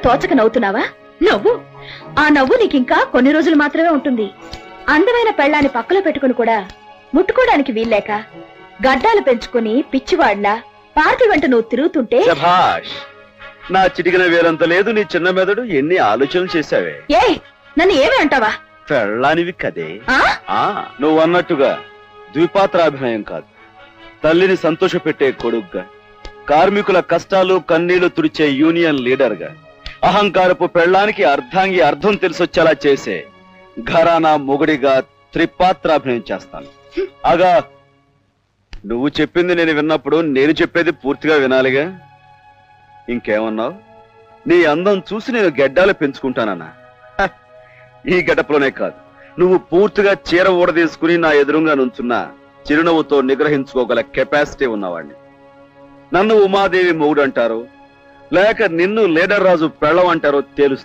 తోచక నవ్వుతున్నావా? నవ్వు. ఆ నవ్వు నీకింకా కొన్ని రోజులు మాత్రమే ఉంటుంది. అందమైన పెళ్ళాన్ని పక్కలో పెట్టుకుని కూడా ముట్టుకోవడానికి వీల్లేక గడ్డాలు పెంచుకుని పిచ్చివాడ్లా పార్టీ వెంట నువ్వు తిరుగుతుంటే నా చిటికిన వేలంత లేదు నీ చిన్న మెదడు. ఎన్ని ఆలోచనలు చేశావే. ఏ నన్ను ఏమి అంటావా? పెళ్ళానివి కదే. నువ్వు అన్నట్టుగా ద్విపాత్రాభినయం కాదు, తల్లిని సంతోష పెట్టే కొడుగ్గా, కార్మికుల కష్టాలు కన్నీళ్లు తుడిచే యూనియన్ లీడర్ గా, అహంకారపు పెళ్ళానికి అర్ధాంగి అర్థం తెలిసొచ్చేలా చేసే ఘరానా మొగుడిగా త్రిపాత్రాభినయం చేస్తాను. అగా నువ్వు చెప్పింది నేను విన్నప్పుడు నేను చెప్పేది పూర్తిగా వినాలిగా. ఇంకేమన్నావు? నీ అందం చూసి నేను గెడ్డాలు పెంచుకుంటానన్నా. ఈ గడపలోనే కాదు, నువ్వు పూర్తిగా చీర ఊడదీసుకుని నా ఎదురుగా నుంచున్నా చిరునవ్వుతో నిగ్రహించుకోగల కెపాసిటీ ఉన్నవాడిని. నన్ను ఉమాదేవి మొగుడు అంటారు, లేక నిన్ను లీడర్ రాజు పెళ్ళం అంటారో తెలుస్తుంది.